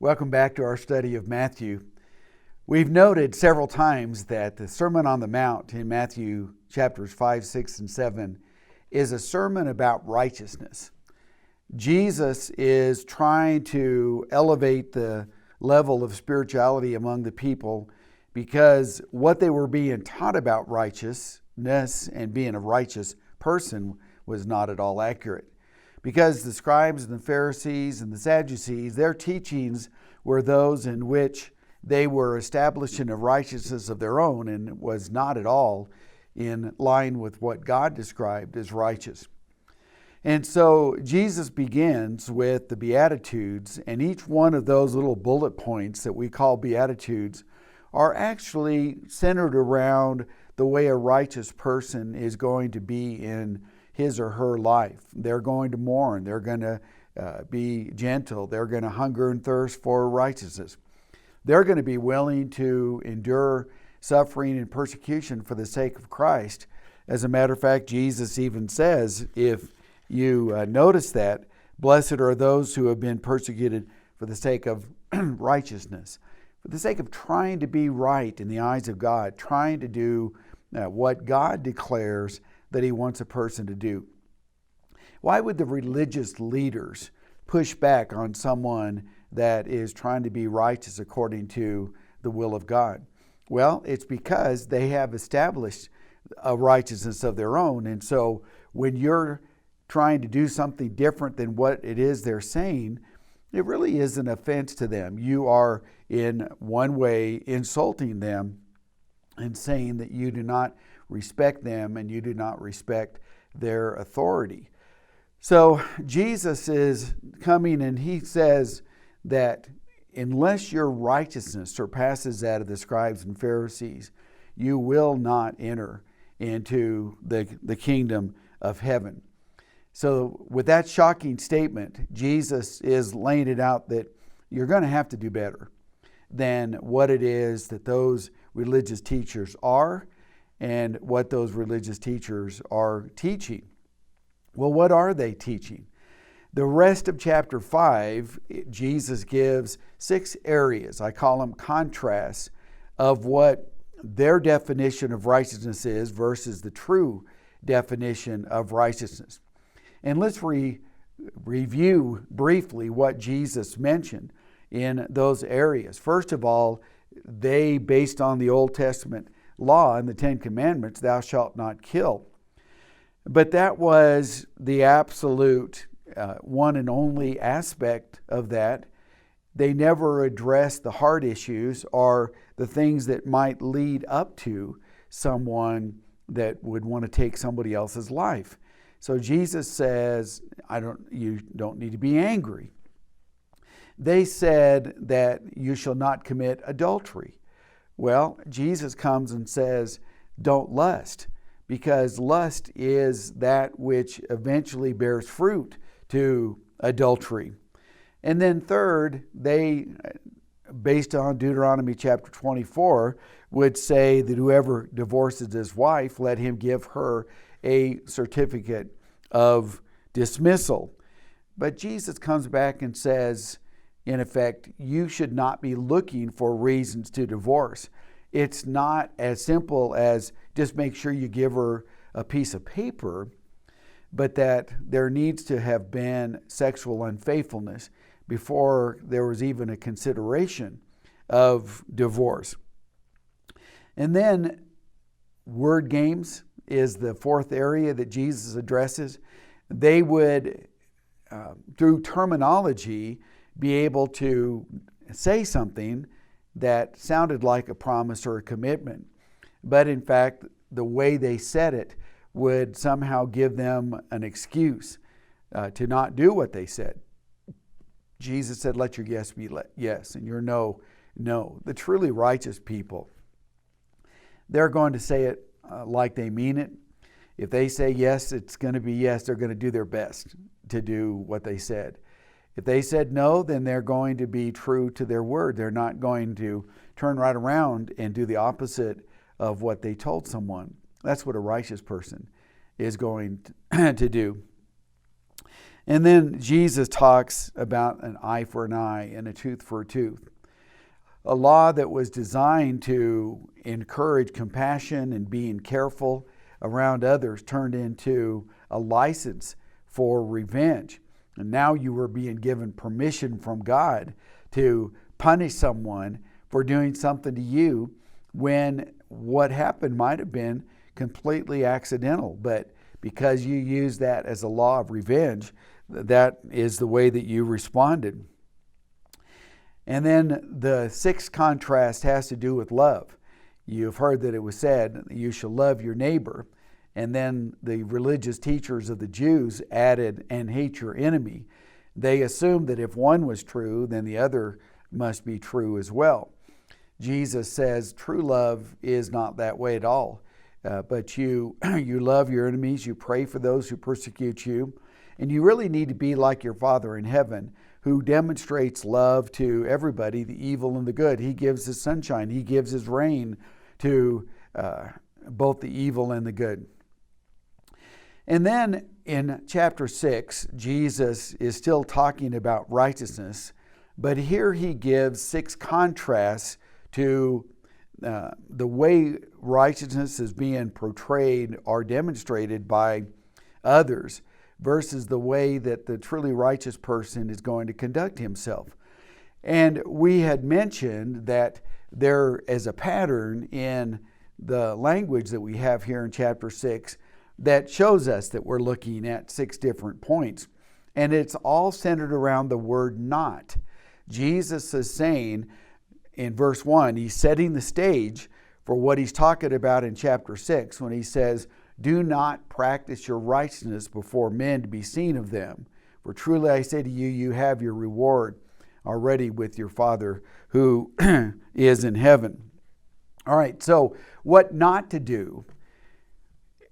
Welcome back to our study of Matthew. We've noted several times that the Sermon on the Mount in Matthew chapters 5, 6, and 7 is a sermon about righteousness. Jesus is trying to elevate the level of spirituality among the people because what they were being taught about righteousness and being a righteous person was not at all accurate. Because the scribes and the Pharisees and the Sadducees, their teachings were those in which they were establishing a righteousness of their own and was not at all in line with what God described as righteous. And so Jesus begins with the Beatitudes, and each one of those little bullet points that we call Beatitudes are actually centered around the way a righteous person is going to be in his or her life. They're going to mourn. They're going to be gentle. They're going to hunger and thirst for righteousness. They're going to be willing to endure suffering and persecution for the sake of Christ. As a matter of fact, Jesus even says, if you notice that, blessed are those who have been persecuted for the sake of righteousness, for the sake of trying to be right in the eyes of God, trying to do what God declares that he wants a person to do. Why would the religious leaders push back on someone that is trying to be righteous according to the will of God? Well, it's because they have established a righteousness of their own. And so when you're trying to do something different than what it is they're saying, it really is an offense to them. You are in one way insulting them and saying that you do not respect them and you do not respect their authority. So Jesus is coming and he says that unless your righteousness surpasses that of the scribes and Pharisees, you will not enter into the kingdom of heaven. So with that shocking statement, Jesus is laying it out that you're going to have to do better than what it is that those religious teachers are and what those religious teachers are teaching. Well, what are they teaching? The rest of chapter 5, Jesus gives 6 areas, I call them contrasts, of what their definition of righteousness is versus the true definition of righteousness. And let's review briefly what Jesus mentioned in those areas. First of all, they, based on the Old Testament law and the 10 Commandments, thou shalt not kill. But that was the absolute one and only aspect of that. They never addressed the heart issues or the things that might lead up to someone that would want to take somebody else's life. So Jesus says, you don't need to be angry. They said that you shall not commit adultery. Well, Jesus comes and says, don't lust, because lust is that which eventually bears fruit to adultery. And then third, they, based on Deuteronomy chapter 24, would say that whoever divorces his wife, let him give her a certificate of dismissal. But Jesus comes back and says, in effect, you should not be looking for reasons to divorce. It's not as simple as just make sure you give her a piece of paper, but that there needs to have been sexual unfaithfulness before there was even a consideration of divorce. And then word games is the fourth area that Jesus addresses. They would, through terminology, be able to say something that sounded like a promise or a commitment. But in fact, the way they said it would somehow give them an excuse to not do what they said. Jesus said, let your yes be yes, and your no, no. The truly righteous people, they're going to say it like they mean it. If they say yes, it's going to be yes. They're going to do their best to do what they said. If they said no, then they're going to be true to their word. They're not going to turn right around and do the opposite of what they told someone. That's what a righteous person is going to do. And then Jesus talks about an eye for an eye and a tooth for a tooth. A law that was designed to encourage compassion and being careful around others turned into a license for revenge. And now you were being given permission from God to punish someone for doing something to you when what happened might have been completely accidental. But because you used that as a law of revenge, that is the way that you responded. And then the sixth contrast has to do with love. You've heard that it was said, you shall love your neighbor. And then the religious teachers of the Jews added, and hate your enemy. They assumed that if one was true, then the other must be true as well. Jesus says true love is not that way at all. But you love your enemies, you pray for those who persecute you, and you really need to be like your Father in heaven, who demonstrates love to everybody, the evil and the good. He gives his sunshine, he gives his rain to both the evil and the good. And then in chapter 6, Jesus is still talking about righteousness, but here he gives 6 contrasts to the way righteousness is being portrayed or demonstrated by others versus the way that the truly righteous person is going to conduct himself. And we had mentioned that there is a pattern in the language that we have here in chapter 6 that shows us that we're looking at 6 different points. And it's all centered around the word not. Jesus is saying in verse 1, he's setting the stage for what he's talking about in chapter 6 when he says, do not practice your righteousness before men to be seen of them. For truly I say to you, you have your reward already with your Father who is in heaven. All right, so what not to do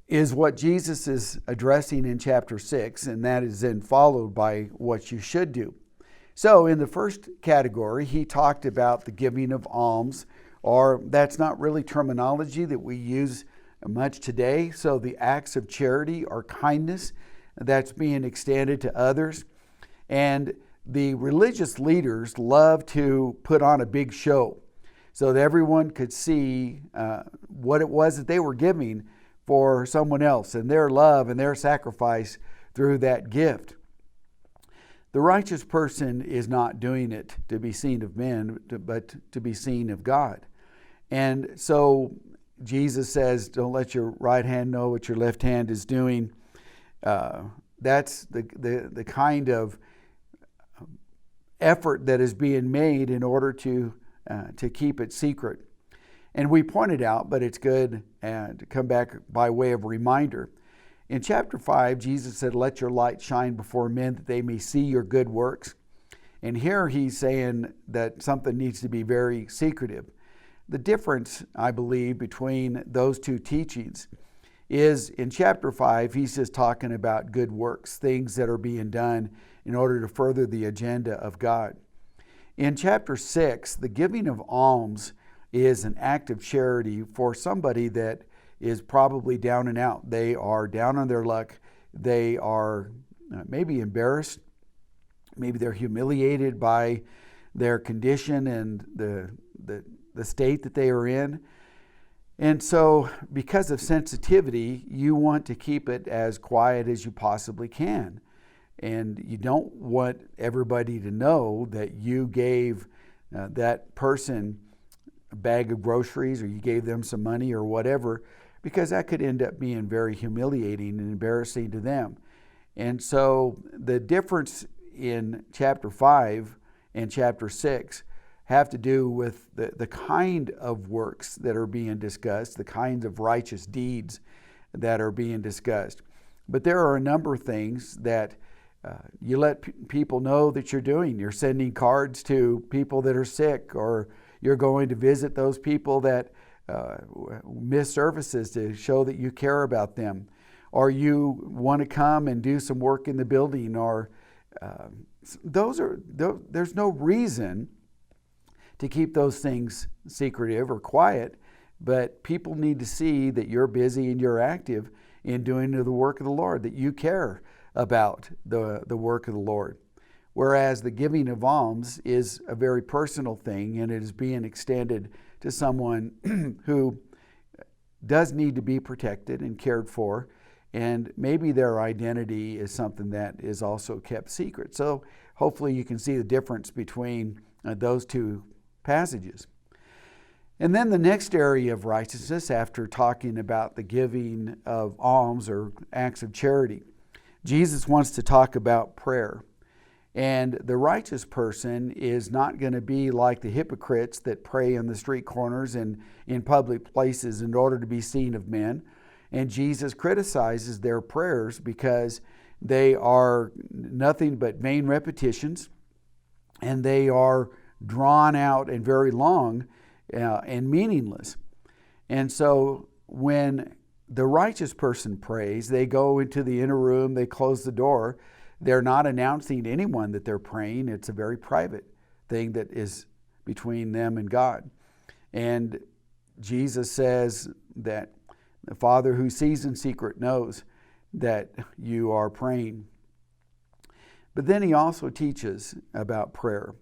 is what Jesus is addressing in chapter 6, and that is then followed by what you should do. So in the first category, he talked about the giving of alms, or that's not really terminology that we use much today. So the acts of charity or kindness that's being extended to others. And the religious leaders love to put on a big show so that everyone could see what it was that they were giving for someone else and their love and their sacrifice through that gift. The righteous person is not doing it to be seen of men, but to be seen of God. And so Jesus says, don't let your right hand know what your left hand is doing. That's the kind of effort that is being made in order to keep it secret. And we pointed out, but it's good to come back by way of reminder. In chapter 5, Jesus said, let your light shine before men that they may see your good works. And here he's saying that something needs to be very secretive. The difference, I believe, between those two teachings is in chapter 5, he's just talking about good works, things that are being done in order to further the agenda of God. In chapter 6, the giving of alms is an act of charity for somebody that is probably down and out. They are down on their luck. They are maybe embarrassed. Maybe they're humiliated by their condition and the state that they are in. And so because of sensitivity, you want to keep it as quiet as you possibly can. And you don't want everybody to know that you gave that person a bag of groceries or you gave them some money or whatever, because that could end up being very humiliating and embarrassing to them. And so the difference in chapter 5 and chapter 6 have to do with the kind of works that are being discussed, the kinds of righteous deeds that are being discussed. But there are a number of things that you let people know that you're doing. You're sending cards to people that are sick, or you're going to visit those people that miss services to show that you care about them, or you want to come and do some work in the building, or there's no reason to keep those things secretive or quiet, but people need to see that you're busy and you're active in doing the work of the Lord, that you care about the work of the Lord. Whereas the giving of alms is a very personal thing, and it is being extended to someone who does need to be protected and cared for, and maybe their identity is something that is also kept secret. So hopefully you can see the difference between those two passages. And then the next area of righteousness, after talking about the giving of alms or acts of charity, Jesus wants to talk about prayer. And the righteous person is not going to be like the hypocrites that pray on the street corners and in public places in order to be seen of men. And Jesus criticizes their prayers because they are nothing but vain repetitions, and they are drawn out and very long and meaningless. And so when the righteous person prays, they go into the inner room, they close the door. They're not announcing to anyone that they're praying. It's a very private thing that is between them and God. And Jesus says that the Father who sees in secret knows that you are praying. But then he also teaches about prayer.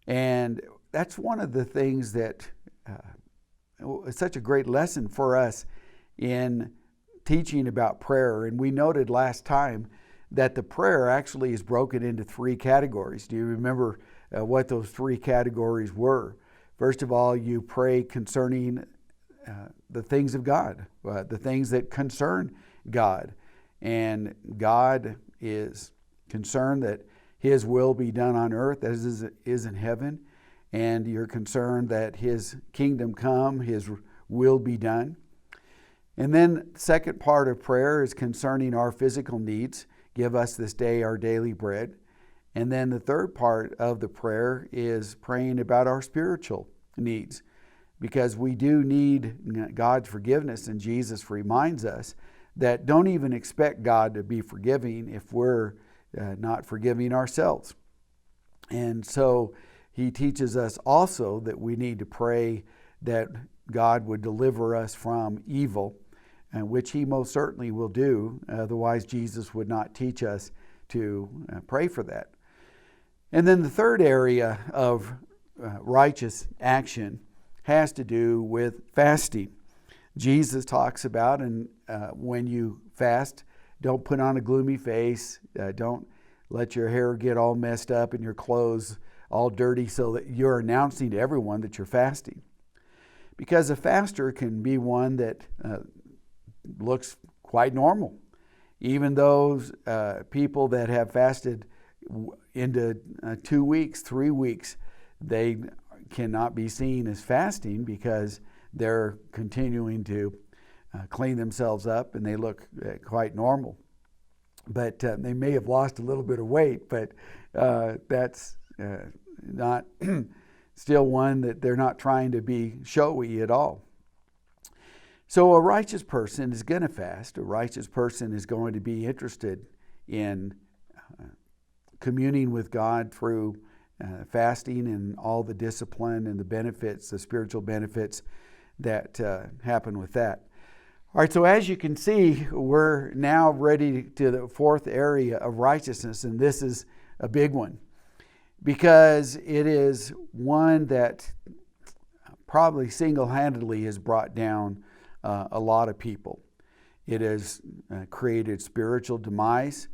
And that's one of the things that is such a great lesson for us in teaching about prayer. And we noted last time that the prayer actually is broken into three categories. Do you remember what those three categories were? First of all, you pray concerning the things of God, the things that concern God. And God is concerned that His will be done on earth as it is in heaven. And you're concerned that His kingdom come, His will be done. And then the second part of prayer is concerning our physical needs. Give us this day our daily bread. And then the third part of the prayer is praying about our spiritual needs, because we do need God's forgiveness, and Jesus reminds us that don't even expect God to be forgiving if we're not forgiving ourselves. And so he teaches us also that we need to pray that God would deliver us from evil, which he most certainly will do. Otherwise, Jesus would not teach us to pray for that. And then the third area of righteous action has to do with fasting. Jesus talks about, and when you fast, don't put on a gloomy face. Don't let your hair get all messed up and your clothes all dirty so that you're announcing to everyone that you're fasting. Because a faster can be one that looks quite normal. Even those people that have fasted into 2 weeks, 3 weeks, they cannot be seen as fasting because they're continuing to clean themselves up and they look quite normal. But they may have lost a little bit of weight, but that's not still one that they're not trying to be showy at all. So a righteous person is going to fast. A righteous person is going to be interested in communing with God through fasting and all the discipline and the benefits, the spiritual benefits that happen with that. All right, so as you can see, we're now ready to the fourth area of righteousness, and this is a big one because it is one that probably single-handedly has brought down a lot of people. It has created spiritual demise.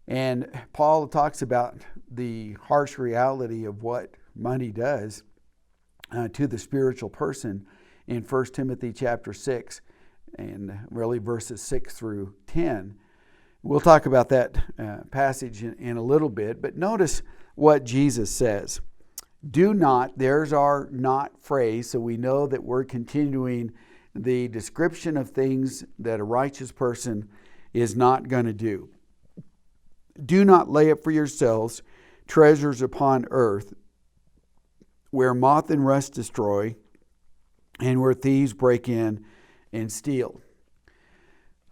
And Paul talks about the harsh reality of what money does to the spiritual person in 1 Timothy chapter 6 and really verses 6 through 10. We'll talk about that passage in a little bit, but notice what Jesus says. Do not, there's our not phrase, so we know that we're continuing the description of things that a righteous person is not going to do. Do not lay up for yourselves treasures upon earth, where moth and rust destroy, and where thieves break in and steal.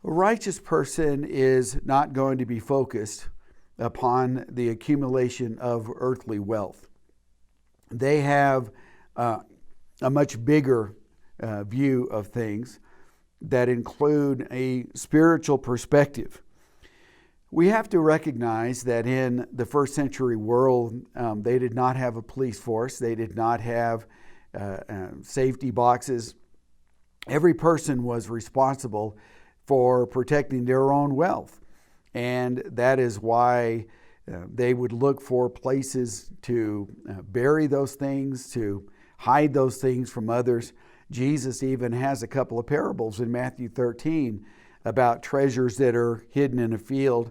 A righteous person is not going to be focused upon the accumulation of earthly wealth. They have a much bigger view of things that include a spiritual perspective. We have to recognize that in the first century world, they did not have a police force. They did not have safety boxes. Every person was responsible for protecting their own wealth. And that is why they would look for places to bury those things, to hide those things from others. Jesus even has a couple of parables in Matthew 13 about treasures that are hidden in a field.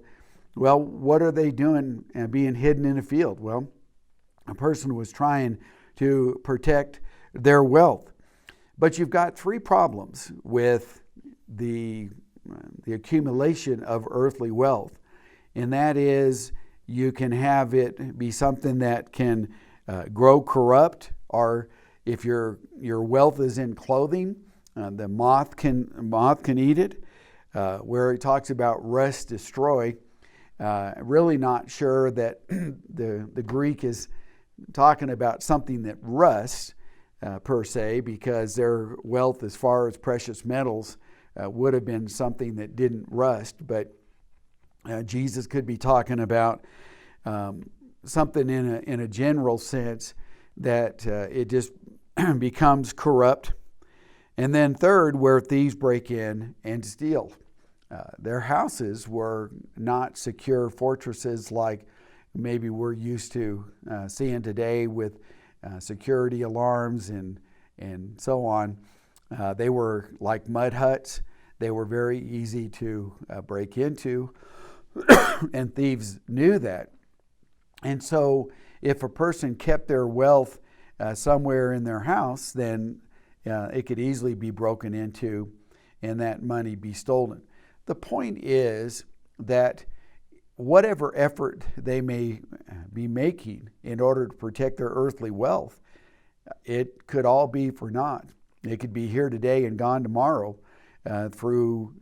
Well, what are they doing being hidden in a field? Well, a person was trying to protect their wealth. But you've got three problems with the accumulation of earthly wealth. And that is, you can have it be something that can grow corrupt, or if your wealth is in clothing, the moth can eat it. Where it talks about rust destroy, really not sure that the Greek is talking about something that rusts per se, because their wealth as far as precious metals would have been something that didn't rust. But Jesus could be talking about something in a general sense that it just becomes corrupt. And then third, where thieves break in and steal. Their houses were not secure fortresses like maybe we're used to seeing today with security alarms and so on. They were like mud huts. They were very easy to break into, and thieves knew that. And so if a person kept their wealth somewhere in their house, then it could easily be broken into and that money be stolen. The point is that whatever effort they may be making in order to protect their earthly wealth, it could all be for naught. It could be here today and gone tomorrow through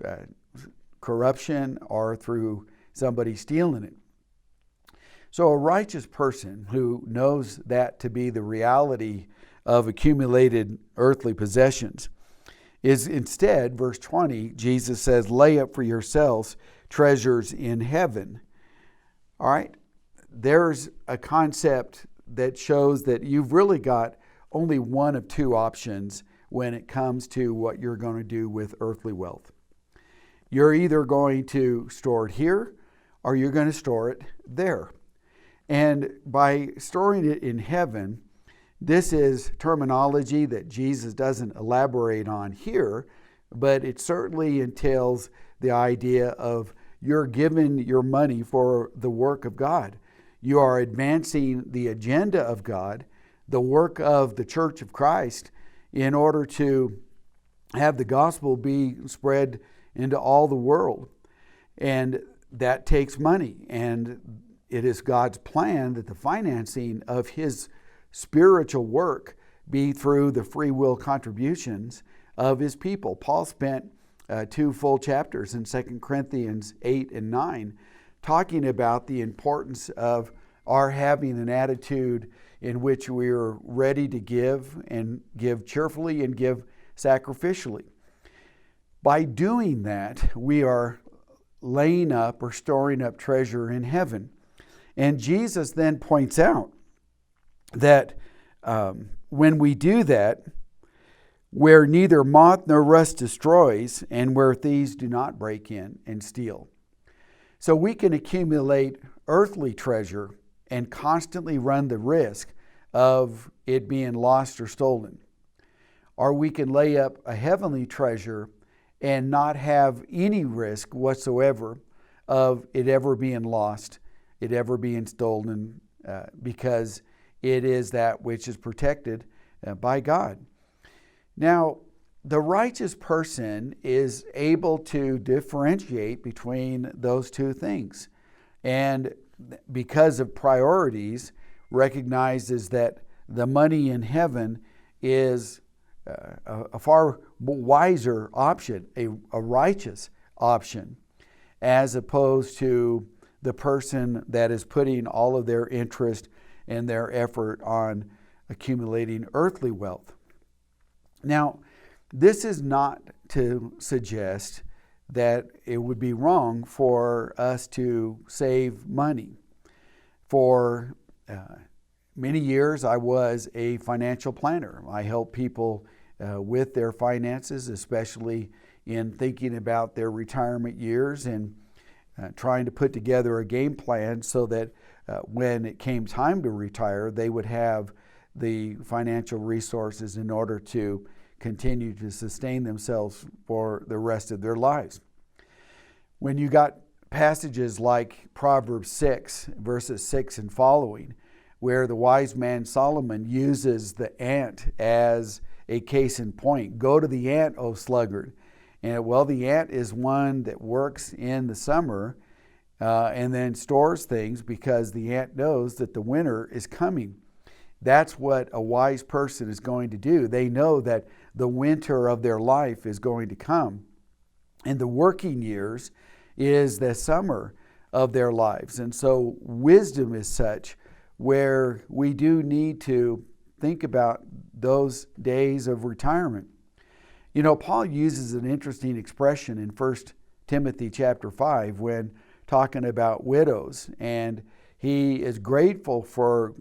corruption or through somebody stealing it. So a righteous person who knows that to be the reality of accumulated earthly possessions is instead, verse 20, Jesus says, lay up for yourselves treasures in heaven. All right, there's a concept that shows that you've really got only one of two options when it comes to what you're going to do with earthly wealth. You're either going to store it here or you're going to store it there. And by storing it in heaven, this is terminology that Jesus doesn't elaborate on here, but it certainly entails the idea of you're giving your money for the work of God. You are advancing the agenda of God, the work of the Church of Christ, in order to have the gospel be spread into all the world. And that takes money. And it is God's plan that the financing of His spiritual work be through the free will contributions of His people. Paul spent 2 full chapters in 2 Corinthians 8 and 9 talking about the importance of our having an attitude in which we are ready to give, and give cheerfully and give sacrificially. By doing that, we are laying up or storing up treasure in heaven. And Jesus then points out that when we do that, where neither moth nor rust destroys, and where thieves do not break in and steal. So we can accumulate earthly treasure and constantly run the risk of it being lost or stolen. Or we can lay up a heavenly treasure and not have any risk whatsoever of it ever being lost, it ever being stolen, because it is that which is protected by God. Now, the righteous person is able to differentiate between those two things, and because of priorities, recognizes that the money in heaven is a far wiser option, a righteous option, as opposed to the person that is putting all of their interest and their effort on accumulating earthly wealth. Now, this is not to suggest that it would be wrong for us to save money. For many years, I was a financial planner. I helped people with their finances, especially in thinking about their retirement years and trying to put together a game plan so that when it came time to retire, they would have the financial resources in order to continue to sustain themselves for the rest of their lives. When you got passages like Proverbs 6, verses 6 and following, where the wise man Solomon uses the ant as a case in point. Go to the ant, O sluggard. And well, the ant is one that works in the summer and then stores things because the ant knows that the winter is coming. That's what a wise person is going to do. They know that the winter of their life is going to come. And the working years is the summer of their lives. And so wisdom is such where we do need to think about those days of retirement. You know, Paul uses an interesting expression in 1 Timothy chapter 5 when talking about widows. And he is grateful for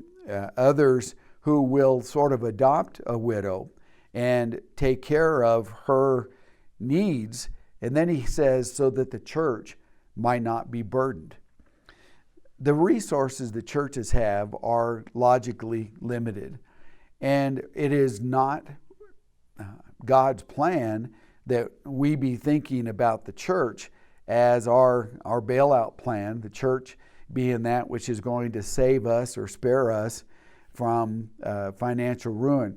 others who will sort of adopt a widow and take care of her needs. And then he says, so that the church might not be burdened. The resources the churches have are logically limited. And it is not God's plan that we be thinking about the church as our bailout plan, the church being that which is going to save us or spare us from financial ruin.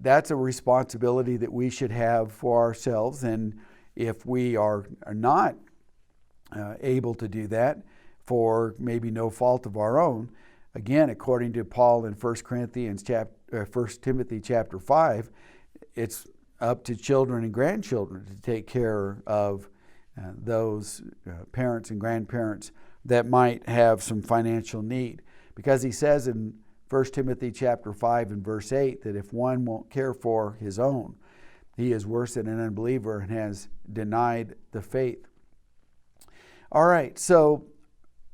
That's a responsibility that we should have for ourselves, and if we are not able to do that for maybe no fault of our own, again, according to Paul in 1 Timothy chapter 5, it's up to children and grandchildren to take care of those parents and grandparents that might have some financial need. Because he says in 1 Timothy chapter 5 and verse 8 that if one won't care for his own, he is worse than an unbeliever and has denied the faith. All right, so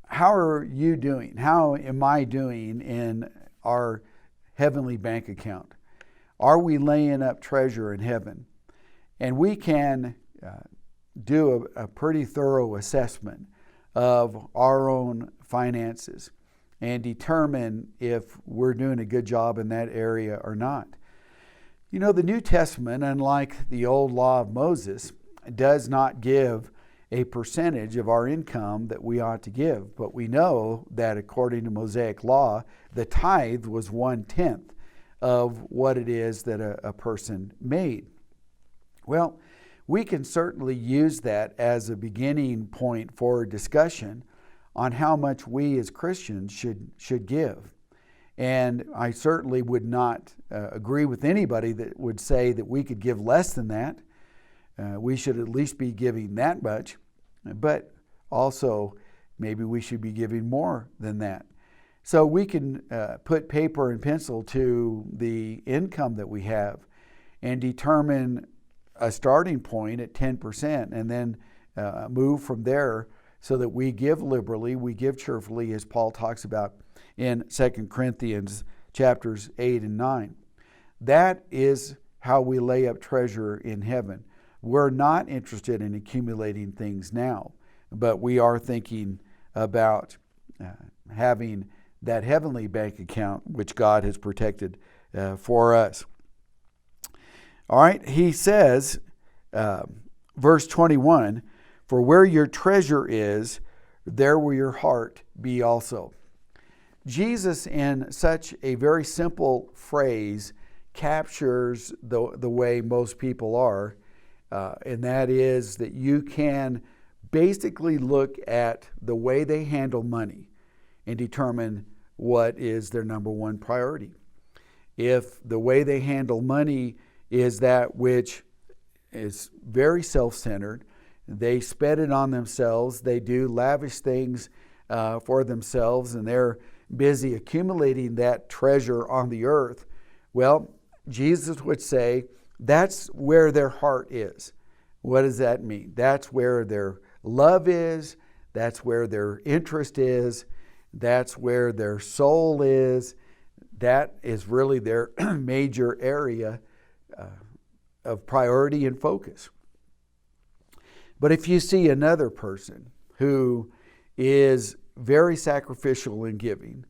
how are you doing? How am I doing in our heavenly bank account? Are we laying up treasure in heaven? And we can do a pretty thorough assessment of our own finances and determine if we're doing a good job in that area or not. You know, the New Testament, unlike the old law of Moses, does not give a percentage of our income that we ought to give. But we know that according to Mosaic law, the tithe was 1/10 of what it is that a person made. Well, we can certainly use that as a beginning point for discussion on how much we as Christians should give. And I certainly would not agree with anybody that would say that we could give less than that. We should at least be giving that much, but also maybe we should be giving more than that. So we can put paper and pencil to the income that we have and determine a starting point at 10% and then move from there so that we give liberally, we give cheerfully, as Paul talks about in 2 Corinthians chapters 8 and 9. That is how we lay up treasure in heaven. We're not interested in accumulating things now, but we are thinking about having that heavenly bank account which God has protected for us. All right, he says, verse 21, for where your treasure is, there will your heart be also. Jesus, in such a very simple phrase, captures the way most people are, and that is that you can basically look at the way they handle money and determine what is their number one priority. If the way they handle money is that which is very self-centered, they spend it on themselves, they do lavish things for themselves, and they're busy accumulating that treasure on the earth, well, Jesus would say that's where their heart is. What does that mean? That's where their love is. That's where their interest is. That's where their soul is. That is really their major area of priority and focus. But if you see another person who is very sacrificial in giving,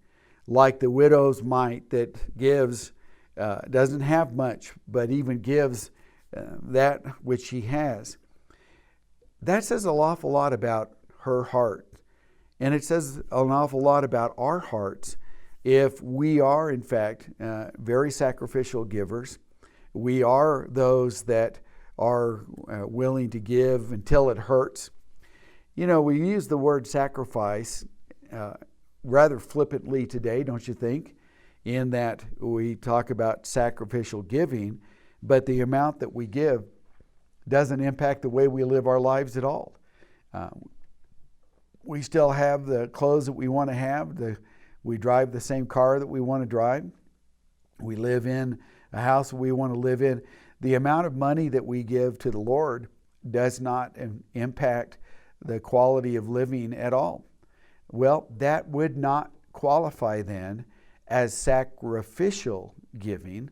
like the widow's mite that gives, doesn't have much, but even gives that which she has, that says an awful lot about her heart. And it says an awful lot about our hearts if we are, in fact, very sacrificial givers. We are those that are willing to give until it hurts. You know, we use the word sacrifice rather flippantly today, don't you think? In that we talk about sacrificial giving, but the amount that we give doesn't impact the way we live our lives at all. We still have the clothes that we want to have. We drive the same car that we want to drive. We live in a house that we want to live in. The amount of money that we give to the Lord does not impact the quality of living at all. Well, that would not qualify then as sacrificial giving,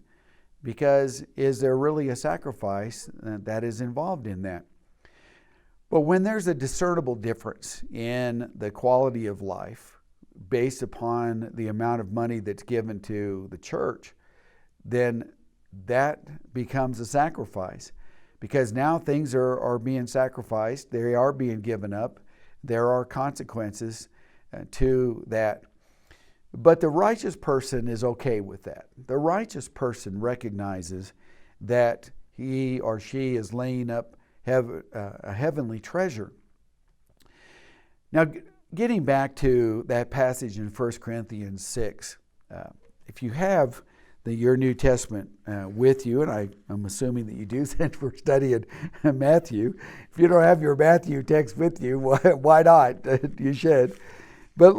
because is there really a sacrifice that is involved in that? But when there's a discernible difference in the quality of life based upon the amount of money that's given to the church, then that becomes a sacrifice, because now things are being sacrificed, they are being given up, there are consequences to that. But the righteous person is okay with that. The righteous person recognizes that he or she is laying up a heavenly treasure. Now, getting back to that passage in 1 Corinthians 6, if you have your New Testament with you, and I'm assuming that you do since we're studying Matthew. If you don't have your Matthew text with you, why not? You should. But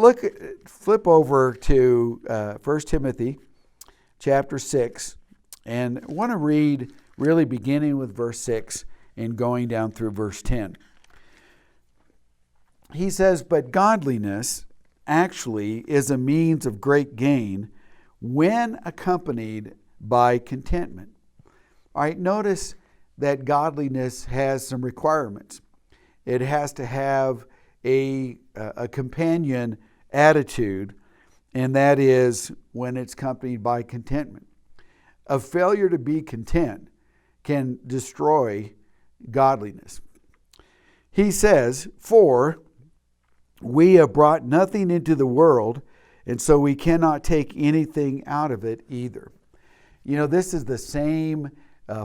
flip over to 1 Timothy chapter 6, and I want to read really beginning with verse 6 and going down through verse 10. He says, "But godliness actually is a means of great gain when accompanied by contentment." All right, notice that godliness has some requirements. It has to have a companion attitude, and that is when it's accompanied by contentment. A failure to be content can destroy godliness. He says, "For we have brought nothing into the world, and so we cannot take anything out of it either." You know, this is the same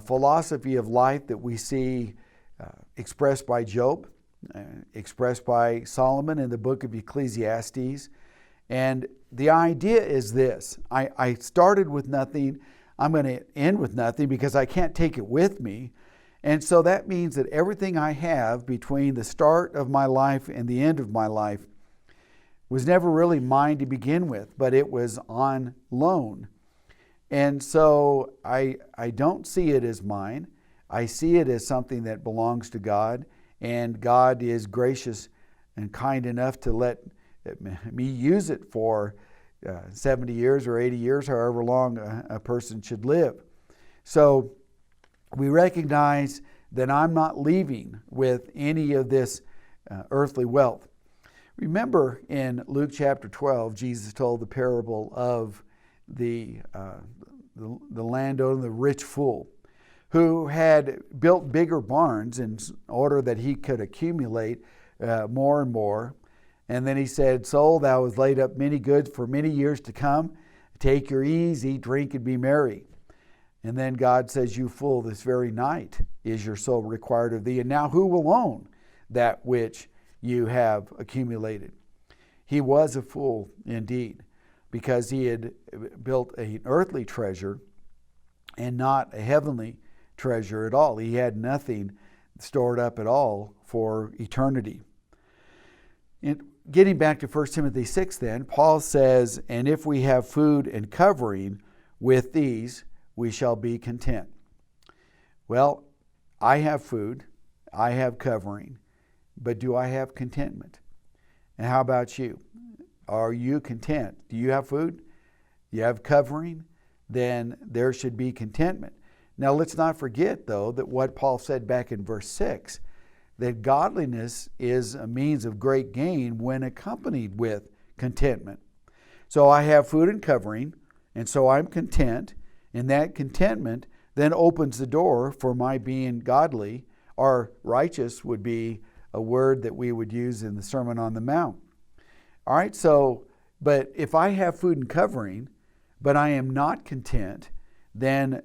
philosophy of life that we see expressed by Job, expressed by Solomon in the book of Ecclesiastes. And the idea is this: I started with nothing, I'm going to end with nothing because I can't take it with me. And so that means that everything I have between the start of my life and the end of my life was never really mine to begin with, but it was on loan. And so I don't see it as mine. I see it as something that belongs to God, and God is gracious and kind enough to let me use it for 70 years or 80 years, however long a person should live. So we recognize that I'm not leaving with any of this earthly wealth. Remember in Luke chapter 12, Jesus told the parable of the landowner, the rich fool, who had built bigger barns in order that he could accumulate more and more. And then he said, "Soul, thou hast laid up many goods for many years to come. Take your ease, eat, drink, and be merry." And then God says, "You fool, this very night is your soul required of thee. And now who will own that which you have accumulated?" He was a fool indeed, because he had built an earthly treasure and not a heavenly treasure at all. He had nothing stored up at all for eternity. Getting back to 1 Timothy 6 then, Paul says, "And if we have food and covering, with these we shall be content." Well, I have food, I have covering, but do I have contentment? And how about you? Are you content? Do you have food? You have covering? Then there should be contentment. Now let's not forget, though, that what Paul said back in verse 6, that godliness is a means of great gain when accompanied with contentment. So I have food and covering, and so I'm content, and that contentment then opens the door for my being godly, or righteous would be a word that we would use in the Sermon on the Mount. All right, so, but if I have food and covering, but I am not content, then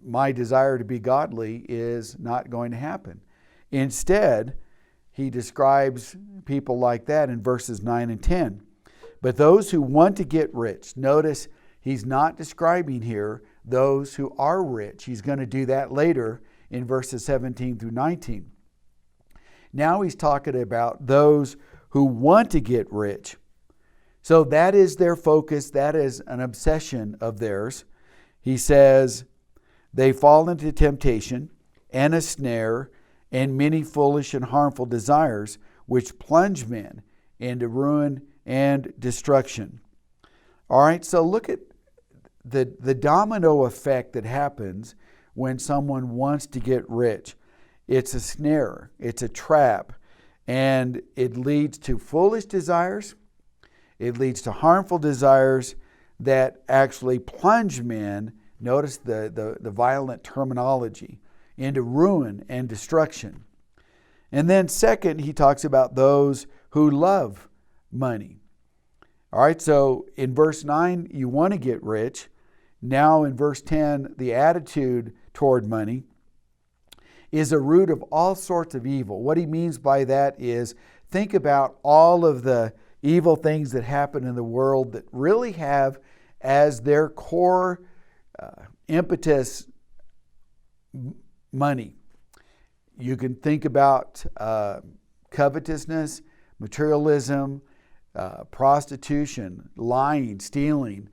my desire to be godly is not going to happen. Instead, he describes people like that in verses 9 and 10. But those who want to get rich, notice he's not describing here those who are rich. He's going to do that later in verses 17 through 19. Now he's talking about those who want to get rich. So that is their focus. That is an obsession of theirs. He says, they fall into temptation and a snare and many foolish and harmful desires, which plunge men into ruin and destruction. All right, so look at the domino effect that happens when someone wants to get rich. It's a snare, it's a trap, and it leads to foolish desires. It leads to harmful desires that actually plunge men, notice the violent terminology, into ruin and destruction. And then second, he talks about those who love money. All right, so in verse 9, you want to get rich. Now in verse 10, the attitude toward money is a root of all sorts of evil. What he means by that is, think about all of the evil things that happen in the world that really have as their core impetus money. You can think about covetousness, materialism, prostitution, lying, stealing,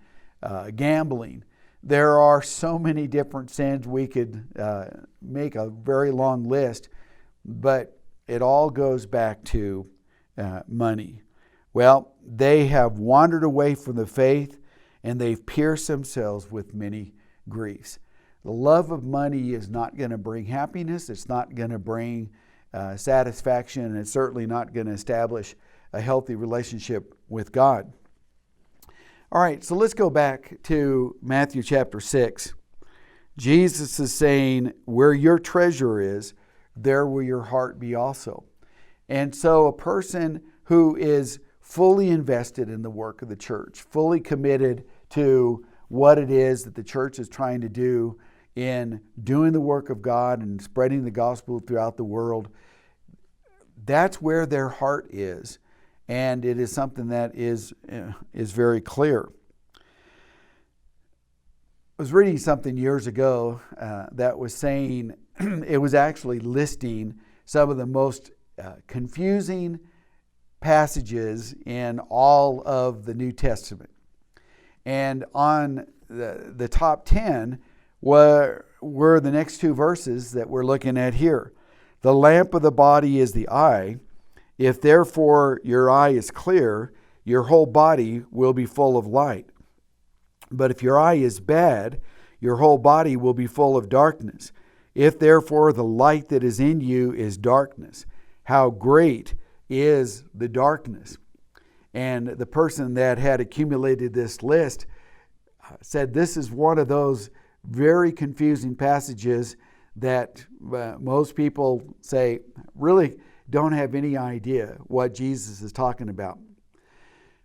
gambling. There are so many different sins. We could make a very long list, but it all goes back to money. Well, they have wandered away from the faith, and they've pierced themselves with many griefs. The love of money is not going to bring happiness. It's not going to bring satisfaction, and it's certainly not going to establish a healthy relationship with God. All right, so let's go back to Matthew chapter 6. Jesus is saying, where your treasure is, there will your heart be also. And so a person who is fully invested in the work of the church, fully committed to what it is that the church is trying to do in doing the work of God and spreading the gospel throughout the world, that's where their heart is. And it is something that is very clear. I was reading something years ago that was saying, it was actually listing some of the most confusing passages in all of the New Testament. And on the top 10 were the next two verses that we're looking at here. The lamp of the body is the eye. If therefore your eye is clear, your whole body will be full of light. But if your eye is bad, your whole body will be full of darkness. If therefore the light that is in you is darkness, how great is the darkness? And the person that had accumulated this list said this is one of those very confusing passages that most people say really don't have any idea what Jesus is talking about.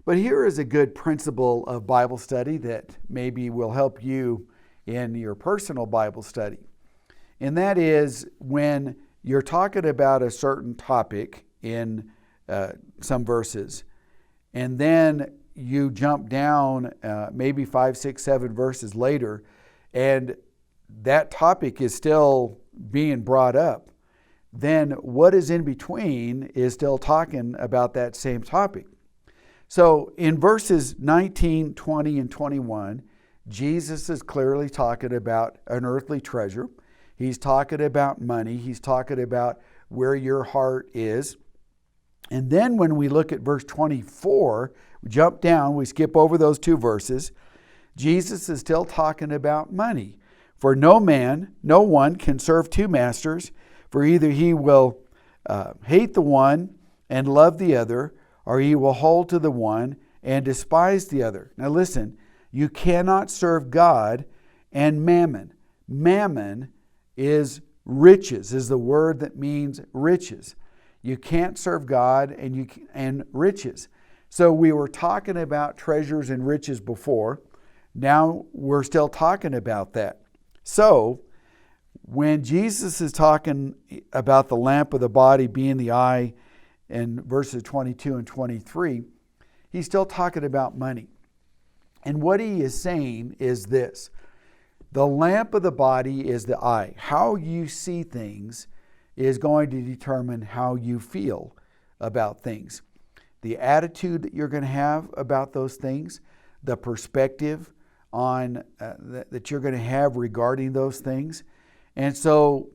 But here is a good principle of Bible study that maybe will help you in your personal Bible study. And that is when you're talking about a certain topic in some verses, and then you jump down maybe 5, 6, 7 verses later, and that topic is still being brought up, then what is in between is still talking about that same topic. So in verses 19, 20, and 21, Jesus is clearly talking about an earthly treasure. He's talking about money. He's talking about where your heart is. And then when we look at verse 24, we jump down, we skip over those two verses. Jesus is still talking about money. For no one can serve two masters, for either he will hate the one and love the other, or he will hold to the one and despise the other. Now listen, you cannot serve God and mammon. Mammon is riches, is the word that means riches. You can't serve God and riches. So we were talking about treasures and riches before. Now we're still talking about that. So when Jesus is talking about the lamp of the body being the eye in verses 22 and 23, he's still talking about money. And what he is saying is this: the lamp of the body is the eye. How you see things is going to determine how you feel about things. The attitude that you're going to have about those things, the perspective on that you're going to have regarding those things. And so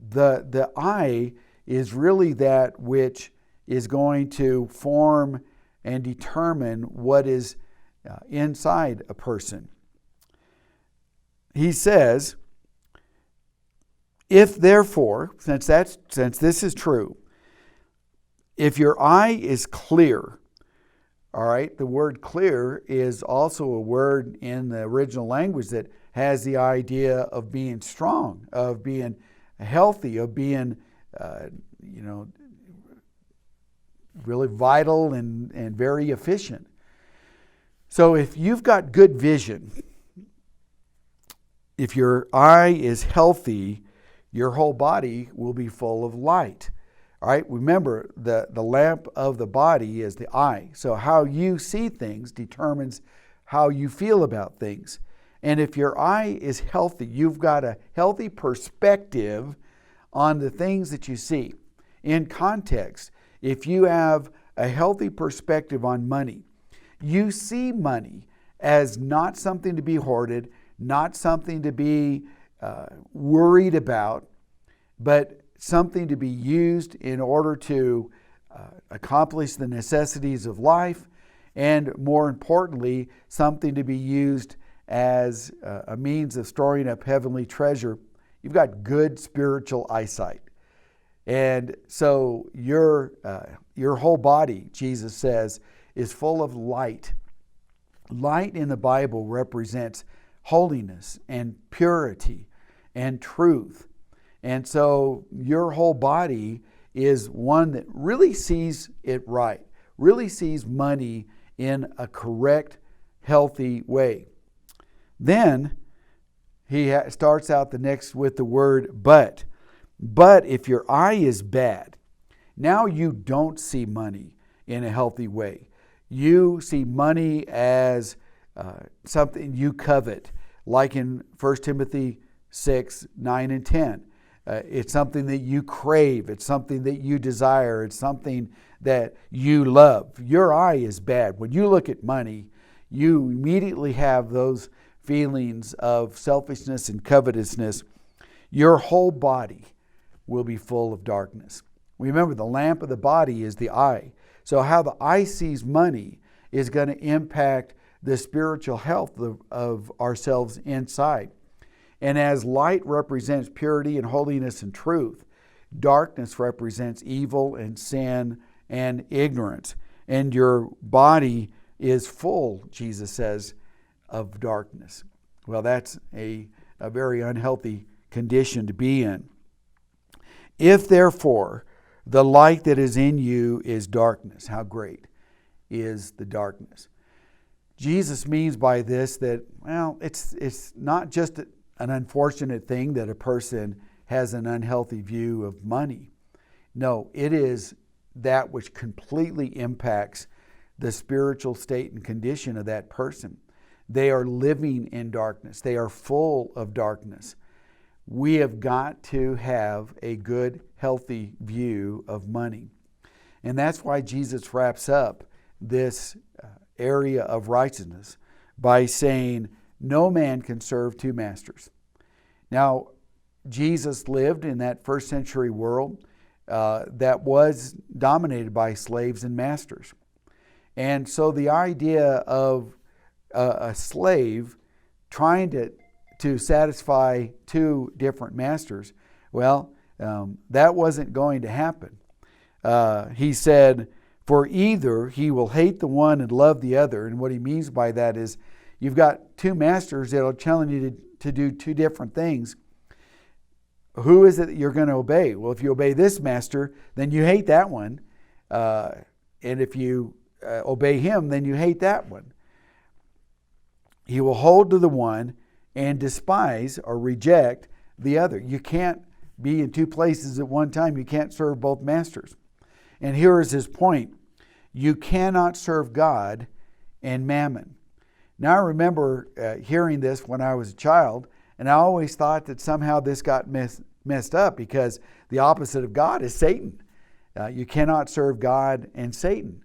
the eye is really that which is going to form and determine what is inside a person. He says, if therefore, since this is true, if your eye is clear, all right, the word clear is also a word in the original language that has the idea of being strong, of being healthy, of being, really vital and very efficient. So if you've got good vision, if your eye is healthy, your whole body will be full of light. All right, remember, the lamp of the body is the eye. So how you see things determines how you feel about things. And if your eye is healthy, you've got a healthy perspective on the things that you see. In context, if you have a healthy perspective on money, you see money as not something to be hoarded, not something to be worried about, but something to be used in order to accomplish the necessities of life, and more importantly, something to be used as a means of storing up heavenly treasure. You've got good spiritual eyesight. And so your whole body, Jesus says, is full of light. Light in the Bible represents holiness and purity and truth. And so your whole body is one that really sees it right, really sees money in a correct, healthy way. Then he starts out the next with the word but. But if your eye is bad, now you don't see money in a healthy way. You see money as something you covet, like in 1 Timothy 6, 9, and 10. It's something that you crave. It's something that you desire. It's something that you love. Your eye is bad. When you look at money, you immediately have those feelings of selfishness and covetousness. Your whole body will be full of darkness. Remember, the lamp of the body is the eye. So how the eye sees money is going to impact the spiritual health of ourselves inside. And as light represents purity and holiness and truth, darkness represents evil and sin and ignorance. And your body is full, Jesus says, of darkness. Well, that's a very unhealthy condition to be in. If therefore the light that is in you is darkness, how great is the darkness? Jesus means by this that, well, it's not just an unfortunate thing that a person has an unhealthy view of money. No, it is that which completely impacts the spiritual state and condition of that person. They are living in darkness. They are full of darkness. We have got to have a good, healthy view of money. And that's why Jesus wraps up this area of righteousness by saying, no man can serve two masters. Now, Jesus lived in that first century world that was dominated by slaves and masters. And so the idea of a slave trying to satisfy two different masters, well, that wasn't going to happen. He said, for either he will hate the one and love the other. And what he means by that is you've got two masters that are telling you to do two different things. Who is it that you're going to obey? Well, if you obey this master, then you hate that one. And if you obey him, then you hate that one. He will hold to the one and despise or reject the other. You can't be in two places at one time. You can't serve both masters. And here is his point. You cannot serve God and mammon. Now I remember hearing this when I was a child, and I always thought that somehow this got messed up because the opposite of God is Satan. You cannot serve God and Satan.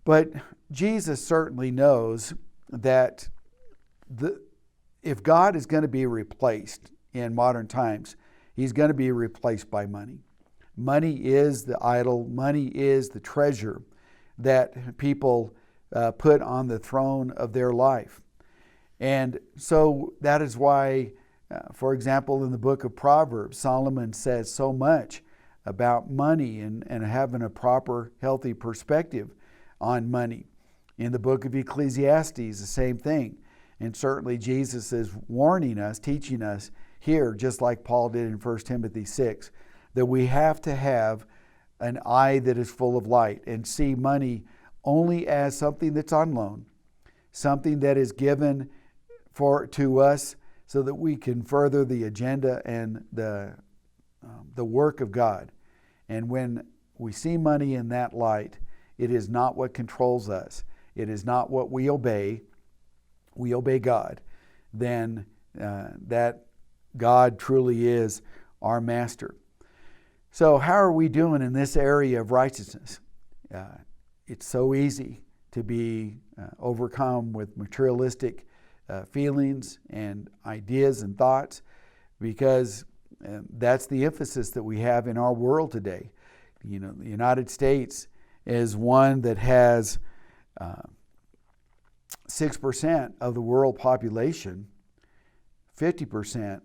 But Jesus certainly knows that if God is going to be replaced in modern times, he's going to be replaced by money. Money is the idol. Money is the treasure that people put on the throne of their life. And so that is why, for example, in the book of Proverbs, Solomon says so much about money and having a proper, healthy perspective on money. In the book of Ecclesiastes, the same thing. And certainly Jesus is warning us, teaching us here, just like Paul did in 1 Timothy 6, that we have to have an eye that is full of light and see money only as something that's on loan, something that is given to us so that we can further the agenda and the work of God. And when we see money in that light, it is not what controls us. It is not what we obey. We obey God. Then that God truly is our master. So how are we doing in this area of righteousness? It's so easy to be overcome with materialistic feelings and ideas and thoughts because that's the emphasis that we have in our world today. You know, the United States is one that has 6% of the world population, 50%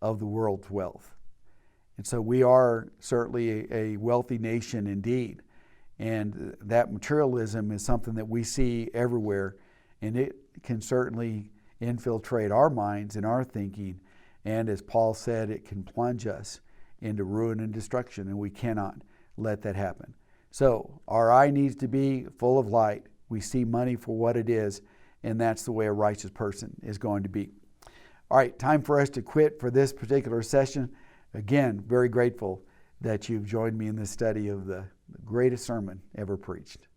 of the world's wealth. And so we are certainly a wealthy nation indeed. And that materialism is something that we see everywhere, and it can certainly infiltrate our minds and our thinking. And as Paul said, it can plunge us into ruin and destruction, and we cannot let that happen. So our eye needs to be full of light. We see money for what it is, and that's the way a righteous person is going to be. All right, time for us to quit for this particular session. Again, very grateful that you've joined me in this study of the greatest sermon ever preached.